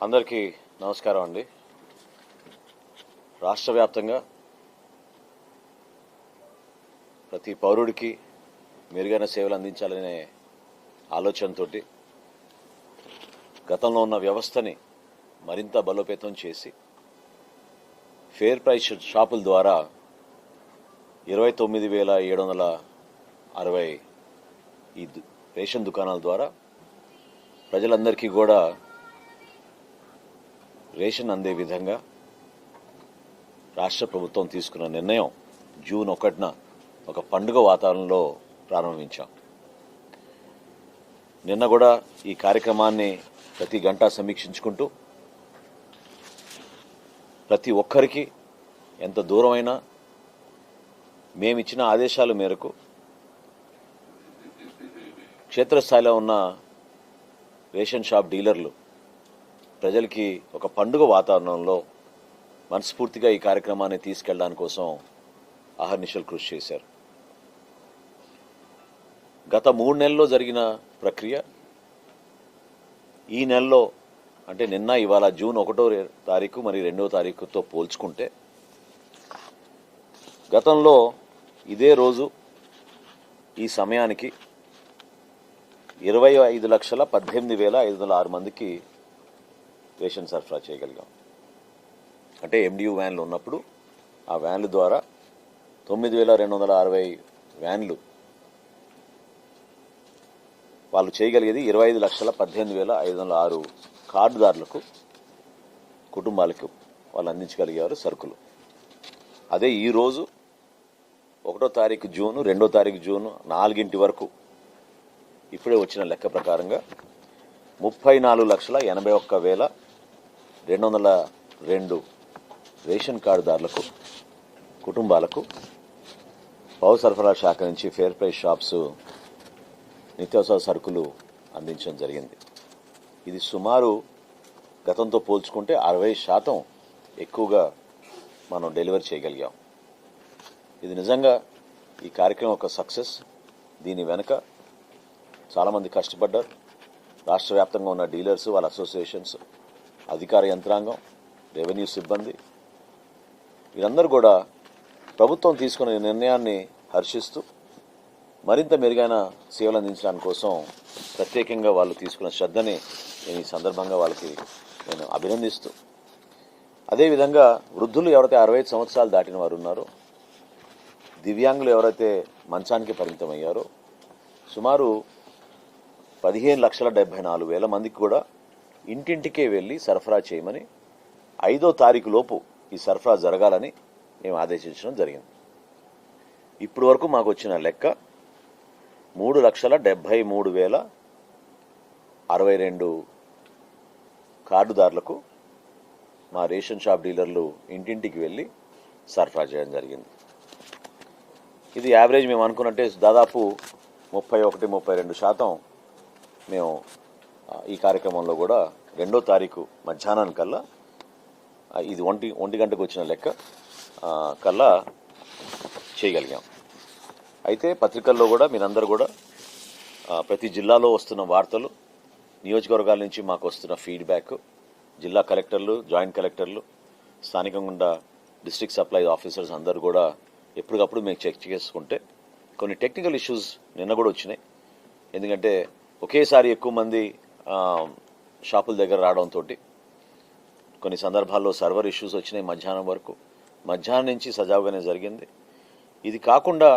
అందరికీ నమస్కారం అండి. రాష్ట్ర వ్యాప్తంగా ప్రతి పౌరుడికి మెరుగైన సేవలు అందించాలనే ఆలోచనతో గతంలో ఉన్న వ్యవస్థని మరింత బలోపేతం చేసి ఫేర్ ప్రైస్ షాపుల ద్వారా 29,760 ఈ రేషన్ దుకాణాల ద్వారా ప్రజలందరికీ కూడా రేషన్ అందే విధంగా రాష్ట్ర ప్రభుత్వం తీసుకున్న నిర్ణయం జూన్ 1న ఒక పండుగ వాతావరణంలో ప్రారంభించాం. నిన్న కూడా ఈ కార్యక్రమాన్ని ప్రతి గంట సమీక్షించుకుంటూ ప్రతి ఒక్కరికి ఎంత దూరమైనా మేమిచ్చిన ఆదేశాల మేరకు క్షేత్రస్థాయిలో ఉన్న రేషన్ షాప్ డీలర్లు ప్రజలకి ఒక పండుగ వాతావరణంలో మనస్ఫూర్తిగా ఈ కార్యక్రమాన్ని తీసుకెళ్ళడానికి కోసం అహర్నిశలు కృషి చేశారు. గత 3 నెలల్లో జరిగిన ప్రక్రియ ఈ నెలలో అంటే నిన్న ఇవాళ జూన్ 1వ తారీఖు మరి 2వ తారీఖుతో పోల్చుకుంటే గతంలో ఇదే రోజు ఈ సమయానికి 25,18,506 మందికి రేషన్ సరఫరా చేయగలిగాం. అంటే ఎండియూ వ్యాన్లు ఉన్నప్పుడు ఆ వ్యాన్ల ద్వారా 9,260 వ్యాన్లు వాళ్ళు చేయగలిగేది 25,18,506 కార్డుదారులకు కుటుంబాలకు వాళ్ళు అందించగలిగారు సరుకులు. అదే ఈరోజు 1వ తారీఖు జూను 2వ తారీఖు జూను 4 వరకు ఇప్పుడే వచ్చిన లెక్క ప్రకారంగా 34,81,202 రేషన్ కార్డుదారులకు కుటుంబాలకు పౌర సరఫరా శాఖ నుంచి ఫేర్ ప్రైస్ షాప్స్ నిత్యావసర సరుకులు అందించడం జరిగింది. ఇది సుమారు గతంతో పోల్చుకుంటే 60% ఎక్కువగా మనం డెలివరీ చేయగలిగాం. ఇది నిజంగా ఈ కార్యక్రమం ఒక సక్సెస్. దీని వెనుక చాలామంది కష్టపడ్డారు. రాష్ట్ర వ్యాప్తంగా ఉన్న డీలర్స్, వాళ్ళ అసోసియేషన్స్, అధికార యంత్రాంగం, రెవెన్యూ సిబ్బంది వీరందరూ కూడా ప్రభుత్వం తీసుకున్న నిర్ణయాన్ని హర్షిస్తూ మరింత మెరుగైన సేవలు అందించడానికి కోసం ప్రత్యేకంగా వాళ్ళు తీసుకున్న శ్రద్ధని నేను ఈ సందర్భంగా వాళ్ళకి నేను అభినందిస్తూ, అదేవిధంగా వృద్ధులు ఎవరైతే 65 సంవత్సరాలు దాటిన వారు ఉన్నారో, దివ్యాంగులు ఎవరైతే మంచానికి పరిమితమయ్యారో సుమారు 15,74,000 మందికి కూడా ఇంటింటికే వెళ్ళి సరఫరా చేయమని 5వ తారీఖు లోపు ఈ సరఫరా జరగాలని మేము ఆదేశించడం జరిగింది. ఇప్పటి వరకు మాకు వచ్చిన లెక్క 3,73,062 కార్డుదారులకు మా రేషన్ షాప్ డీలర్లు ఇంటింటికి వెళ్ళి సరఫరా చేయడం జరిగింది. ఇది యావరేజ్ మేము అనుకున్నట్టే దాదాపు 31-32% మేము ఈ కార్యక్రమంలో కూడా 2వ తారీఖు మధ్యాహ్నానికల్లా ఇది 1 గంటకు వచ్చిన లెక్క కల్లా చేయగలిగాం. అయితే పత్రికల్లో కూడా మీరందరూ కూడా ప్రతి జిల్లాలో వస్తున్న వార్తలు, నియోజకవర్గాల నుంచి మాకు వస్తున్న ఫీడ్బ్యాక్, జిల్లా కలెక్టర్లు, జాయింట్ కలెక్టర్లు, స్థానికంగా డిస్ట్రిక్ట్ సప్లై ఆఫీసర్స్ అందరూ కూడా ఎప్పటికప్పుడు మేము చెక్ చేసుకుంటే కొన్ని టెక్నికల్ ఇష్యూస్ నిన్న కూడా వచ్చినాయి. ఎందుకంటే ఒకేసారి ఎక్కువ మంది షాపుల దగ్గర రావడంతో కొన్ని సందర్భాల్లో సర్వర్ ఇష్యూస్ వచ్చినాయి. మధ్యాహ్నం నుంచి సజావుగానే జరిగింది. ఇది కాకుండా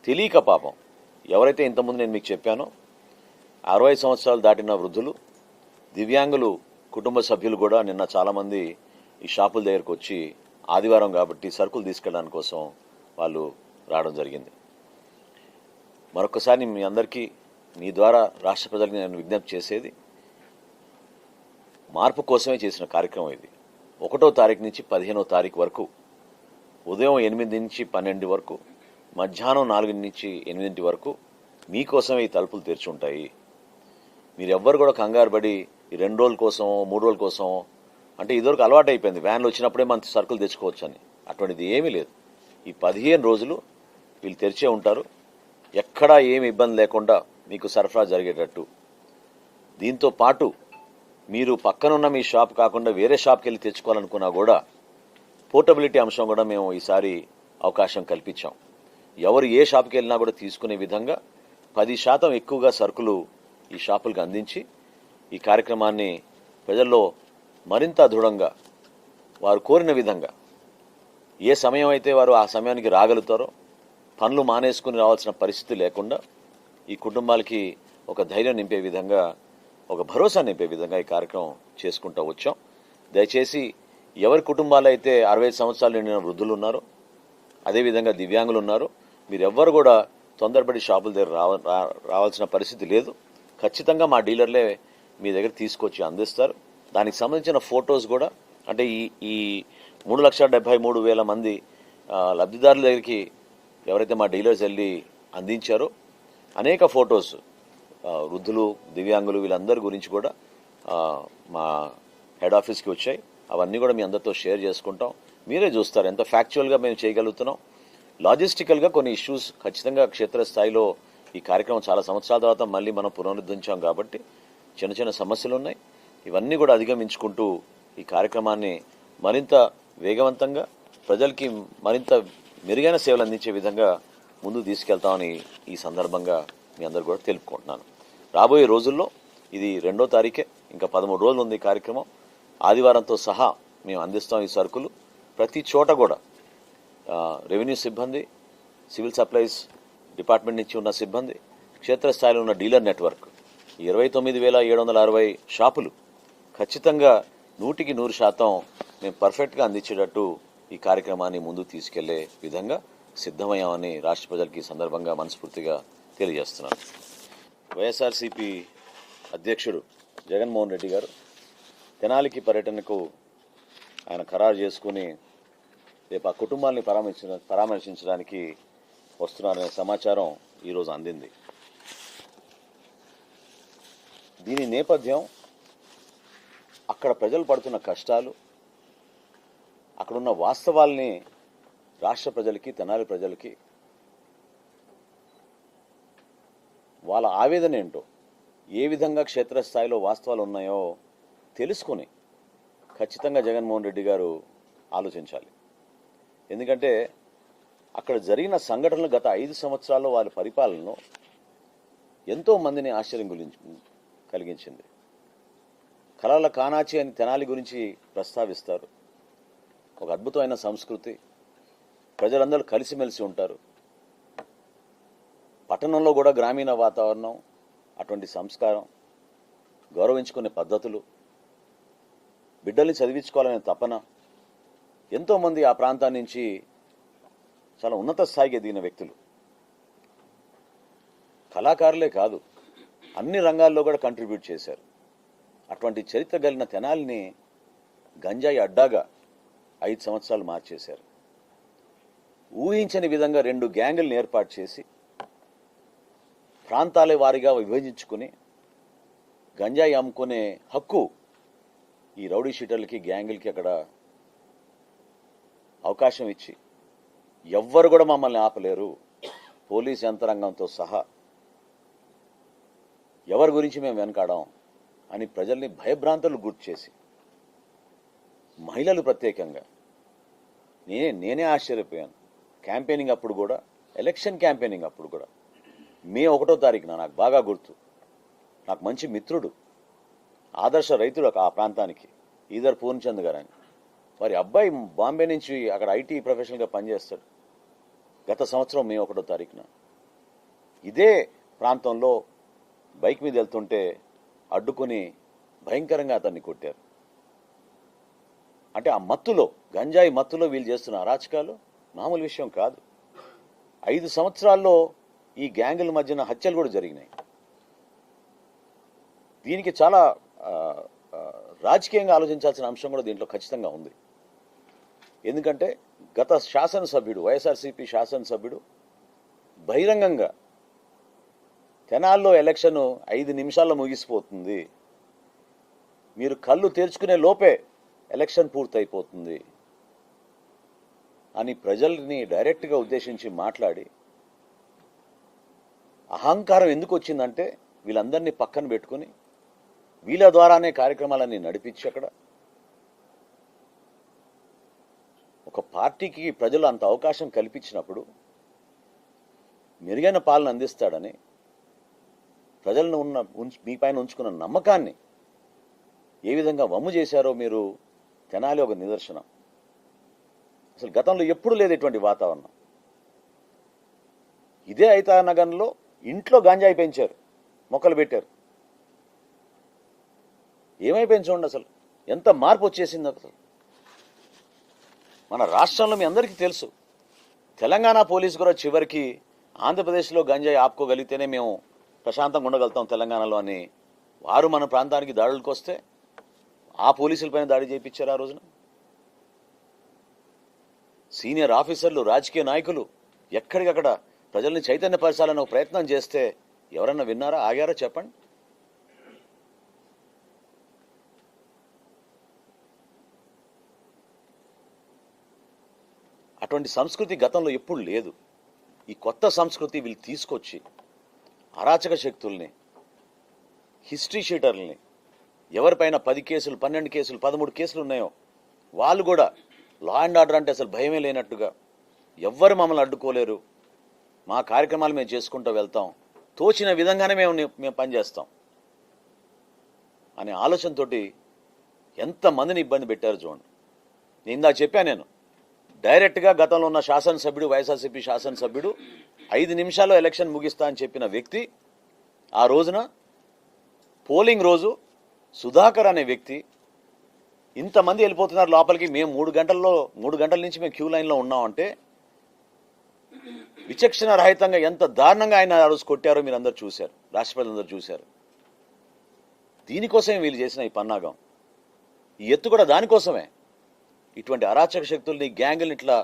తెలియక పాపం ఎవరైతే ఇంతకుముందు నేను మీకు చెప్పానో 60 సంవత్సరాలు దాటిన వృద్ధులు, దివ్యాంగులు కుటుంబ సభ్యులు కూడా నిన్న చాలామంది ఈ షాపుల దగ్గరకు వచ్చి ఆదివారం కాబట్టి సరుకులు తీసుకెళ్ళడానికి కోసం వాళ్ళు రావడం జరిగింది. మరొకసారి మీ అందరికీ మీ ద్వారా రాష్ట్ర ప్రజలకు నేను విజ్ఞప్తి చేసేది, మార్పు కోసమే చేసిన కార్యక్రమం ఇది. 1వ తారీఖు నుంచి 15వ తారీఖు వరకు ఉదయం 8 నుంచి 12 వరకు, మధ్యాహ్నం 4 నుంచి 8 వరకు మీకోసమే ఈ తలుపులు తెరిచి ఉంటాయి. మీరెవ్వరు కూడా కంగారు పడి ఈ 2 రోజుల కోసం 3 రోజుల కోసం అంటే ఇదివరకు అలవాటు అయిపోయింది, వ్యాన్లు వచ్చినప్పుడే మన సరుకులు తెచ్చుకోవచ్చు అని. అటువంటిది ఏమీ లేదు. ఈ 15 రోజులు వీళ్ళు తెరిచే ఉంటారు. ఎక్కడా ఏమి ఇబ్బంది లేకుండా మీకు సరఫరా జరిగేటట్టు. దీంతో పాటు మీరు పక్కనున్న మీ షాప్ కాకుండా వేరే షాప్కి వెళ్ళి తెచ్చుకోవాలనుకున్నా కూడా పోర్టబిలిటీ అంశం కూడా మేము ఈసారి అవకాశం కల్పించాం. ఎవరు ఏ షాప్కి వెళ్ళినా కూడా తీసుకునే విధంగా 10% ఎక్కువగా సరుకులు ఈ షాపులకు అందించి ఈ కార్యక్రమాన్ని ప్రజల్లో మరింత దృఢంగా వారు కోరిన విధంగా ఏ సమయం అయితే వారు ఆ సమయానికి రాగలుగుతారో పనులు మానేసుకుని రావాల్సిన పరిస్థితి లేకుండా ఈ కుటుంబాలకి ఒక ధైర్యం నింపే విధంగా, ఒక భరోసా నింపే విధంగా ఈ కార్యక్రమం చేసుకుంటూ వచ్చాం. దయచేసి ఎవరి కుటుంబాలు అయితే 65 సంవత్సరాలు నిండిన వృద్ధులు ఉన్నారో, అదేవిధంగా దివ్యాంగులు ఉన్నారు, మీరెవ్వరు కూడా తొందరపడి షాపుల దగ్గర రావాల్సిన పరిస్థితి లేదు. ఖచ్చితంగా మా డీలర్లే మీ దగ్గర తీసుకొచ్చి అందిస్తారు. దానికి సంబంధించిన ఫొటోస్ కూడా, అంటే ఈ 3,73,000 మంది లబ్ధిదారుల దగ్గరికి ఎవరైతే మా డీలర్స్ వెళ్ళి అందించారో అనేక ఫొటోస్ వృద్ధులు, దివ్యాంగులు వీళ్ళందరి గురించి కూడా మా హెడ్ ఆఫీస్కి వచ్చాయి. అవన్నీ కూడా మీ అందరితో షేర్ చేసుకుంటాం. మీరే చూస్తారు ఎంత ఫ్యాక్చువల్గా మేము చేయగలుగుతున్నాం. లాజిస్టికల్గా కొన్ని ఇష్యూస్ ఖచ్చితంగా క్షేత్రస్థాయిలో ఈ కార్యక్రమం చాలా సంవత్సరాల తర్వాత మళ్ళీ మనం పునరుద్ధరించాం కాబట్టి చిన్న చిన్న సమస్యలు ఉన్నాయి. ఇవన్నీ కూడా అధిగమించుకుంటూ ఈ కార్యక్రమాన్ని మరింత వేగవంతంగా ప్రజలకి మరింత మెరుగైన సేవలు అందించే విధంగా ముందుకు తీసుకెళ్తామని ఈ సందర్భంగా మీ అందరు కూడా తెలుపుకుంటున్నాను. రాబోయే రోజుల్లో ఇది 2వ తారీఖే, ఇంకా 13 రోజులు ఉంది ఈ కార్యక్రమం. ఆదివారంతో సహా మేము అందిస్తాం ఈ సరుకులు. ప్రతి చోట కూడా రెవెన్యూ సిబ్బంది, సివిల్ సప్లైస్ డిపార్ట్మెంట్ నుంచి ఉన్న సిబ్బంది, క్షేత్రస్థాయిలో ఉన్న డీలర్ నెట్వర్క్ 29,760 షాపులు ఖచ్చితంగా 100% మేము పర్ఫెక్ట్గా అందించేటట్టు ఈ కార్యక్రమాన్ని ముందుకు తీసుకెళ్లే విధంగా సిద్ధమయ్యామని రాష్ట్ర ప్రజలకి ఈ సందర్భంగా మనస్ఫూర్తిగా తెలియజేస్తున్నాను. వైఎస్ఆర్సీపీ అధ్యక్షుడు జగన్మోహన్ రెడ్డి గారు తెనాలికి పర్యటనకు ఆయన ఖరారు చేసుకుని రేపు ఆ కుటుంబాన్ని పరామర్శించడానికి వస్తున్నారనే సమాచారం ఈరోజు అందింది. దీని నేపథ్యం అక్కడ ప్రజలు పడుతున్న కష్టాలు, అక్కడున్న వాస్తవాల్ని రాష్ట్ర ప్రజలకి, తెనాలి ప్రజలకి వాళ్ళ ఆవేదన ఏంటో, ఏ విధంగా క్షేత్రస్థాయిలో వాస్తవాలు ఉన్నాయో తెలుసుకుని ఖచ్చితంగా జగన్మోహన్ రెడ్డి గారు ఆలోచించాలి. ఎందుకంటే అక్కడ జరిగిన సంఘటనలు గత 5 సంవత్సరాల్లో వారి పరిపాలనలో ఎంతో మందిని ఆశ్చర్యం కలిగించింది. కలల కానాచి అని తెనాలి గురించి ప్రస్తావిస్తారు. ఒక అద్భుతమైన సంస్కృతి, ప్రజలందరూ కలిసిమెలిసి ఉంటారు. పట్టణంలో కూడా గ్రామీణ వాతావరణం, అటువంటి సంస్కారం, గౌరవించుకునే పద్ధతులు, బిడ్డల్ని చదివించుకోవాలనే తపన, ఎంతోమంది ఆ ప్రాంతాన్ని నుంచి చాలా ఉన్నత స్థాయికి ఎదిగిన వ్యక్తులు, కళాకారులే కాదు అన్ని రంగాల్లో కూడా కంట్రిబ్యూట్ చేశారు. అటువంటి చరిత్ర కలిగిన తెనాలిని గంజాయి అడ్డాగా 5 సంవత్సరాలు మార్చేశారు. ఊహించని విధంగా 2 గ్యాంగులను ఏర్పాటు చేసి ప్రాంతాల వారీగా విభజించుకుని గంజాయి అమ్ముకునే హక్కు ఈ రౌడీ షీటర్లకి, గ్యాంగులకి అక్కడ అవకాశం ఇచ్చి ఎవ్వరు కూడా మమ్మల్ని ఆపలేరు, పోలీస్ యంత్రాంగంతో సహా ఎవరి గురించి మేము వెనకాడాం అని ప్రజల్ని భయభ్రాంతులు గుర్తు చేసి, మహిళలు ప్రత్యేకంగా నేనే ఆశ్చర్యపోయాను. క్యాంపెయినింగ్ అప్పుడు కూడా, ఎలక్షన్ క్యాంపెయినింగ్ అప్పుడు కూడా మే 1వ తారీఖున నాకు బాగా గుర్తు, నాకు మంచి మిత్రుడు, ఆదర్శ రైతుడు ఆ ప్రాంతానికి, ఈదర్ పూర్ణచంద్ గారు అని, వారి అబ్బాయి బాంబే నుంచి అక్కడ ఐటీ ప్రొఫెషనల్గా పనిచేస్తాడు. గత సంవత్సరం మే 1వ తారీఖున ఇదే ప్రాంతంలో బైక్ మీద వెళ్తుంటే అడ్డుకుని భయంకరంగా అతన్ని కొట్టారు. అంటే ఆ మత్తులో, గంజాయి మత్తులో వీళ్ళు చేస్తున్న అరాచకాలు మామూలు విషయం కాదు. 5 సంవత్సరాల్లో ఈ గ్యాంగుల మధ్యన హత్యలు కూడా జరిగినాయి. దీనికి చాలా రాజకీయంగా ఆలోచించాల్సిన అంశం కూడా దీంట్లో ఖచ్చితంగా ఉంది. ఎందుకంటే గత శాసనసభ్యుడు, వైఎస్ఆర్సీపీ శాసనసభ్యుడు బహిరంగంగా తెనాల్లో ఎలక్షన్ 5 నిమిషాల్లో ముగిసిపోతుంది, మీరు కళ్ళు తెరుచుకునే లోపే ఎలక్షన్ పూర్తయిపోతుంది అని ప్రజల్ని డైరెక్ట్గా ఉద్దేశించి మాట్లాడి, అహంకారం ఎందుకు వచ్చిందంటే వీళ్ళందరినీ పక్కన పెట్టుకుని వీళ్ళ ద్వారానే కార్యక్రమాలన్నీ నడిపించి అక్కడ ఒక పార్టీకి ప్రజలు అంత అవకాశం కల్పించినప్పుడు మెరుగైన పాలన అందిస్తాడని ప్రజలను మీ పైన ఉంచుకున్న నమ్మకాన్ని ఏ విధంగా వమ్ము చేశారో మీరు తెనాలి ఒక నిదర్శనం. అసలు గతంలో ఎప్పుడు లేదు ఇటువంటి వాతావరణం. ఇదే ఐతానగర్లో ఇంట్లో గాంజాయి పెంచారు, మొక్కలు పెట్టారు. ఏమైపోయింది చూడండి, అసలు ఎంత మార్పు వచ్చేసింది. అసలు మన రాష్ట్రంలో మీ అందరికీ తెలుసు, తెలంగాణ పోలీసు కూడా చివరికి ఆంధ్రప్రదేశ్లో గంజాయి ఆపుకోగలిగితేనే మేము ప్రశాంతంగా ఉండగలుగుతాం తెలంగాణలో అని వారు మన ప్రాంతానికి దాడులకు వస్తే ఆ పోలీసులపైన దాడి చేయించారు. ఆ రోజున సీనియర్ ఆఫీసర్లు, రాజకీయ నాయకులు ఎక్కడికక్కడ ప్రజల్ని చైతన్యపరచాలని ఒక ప్రయత్నం చేస్తే ఎవరన్నా విన్నారా, ఆగారా చెప్పండి? అటువంటి సంస్కృతి గతంలో ఎప్పుడు లేదు. ఈ కొత్త సంస్కృతి వీళ్ళు తీసుకొచ్చి అరాచక శక్తుల్ని, హిస్టరీ షీటర్లని, ఎవరిపైన 10 కేసులు, 12 కేసులు, 13 కేసులు ఉన్నాయో వాళ్ళు కూడా లా అండ్ ఆర్డర్ అంటే అసలు భయమే లేనట్టుగా, ఎవ్వరు మమ్మల్ని అడ్డుకోలేరు, మా కార్యక్రమాలు మేము చేసుకుంటూ వెళ్తాం, తోచిన విధంగానే మేము పనిచేస్తాం అనే ఆలోచనతో ఎంతమందిని ఇబ్బంది పెట్టారు చూడండి. నేను ఇందాక చెప్పాను, నేను డైరెక్ట్గా గతంలో ఉన్న శాసనసభ్యుడు, వైఎస్ఆర్సీపీ శాసనసభ్యుడు 5 నిమిషాల్లో ఎలక్షన్ ముగిస్తా అని చెప్పిన వ్యక్తి ఆ రోజున పోలింగ్ రోజు సుధాకర్ అనే వ్యక్తి ఇంతమంది వెళ్ళిపోతున్నారు లోపలికి, మేము 3 గంటల నుంచి మేము క్యూ లైన్లో ఉన్నామంటే విచక్షణ రహితంగా ఎంత దారుణంగా ఆయన ఆ రోజు కొట్టారో మీరు అందరు చూశారు, రాష్ట్ర ప్రజలందరూ చూశారు. దీనికోసమే వీళ్ళు చేసిన ఈ పన్నాగం, ఈ ఎత్తు కూడా దానికోసమే. ఇటువంటి అరాచక శక్తుల్ని, గ్యాంగుల్ని ఇట్లా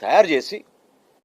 తయారు చేసి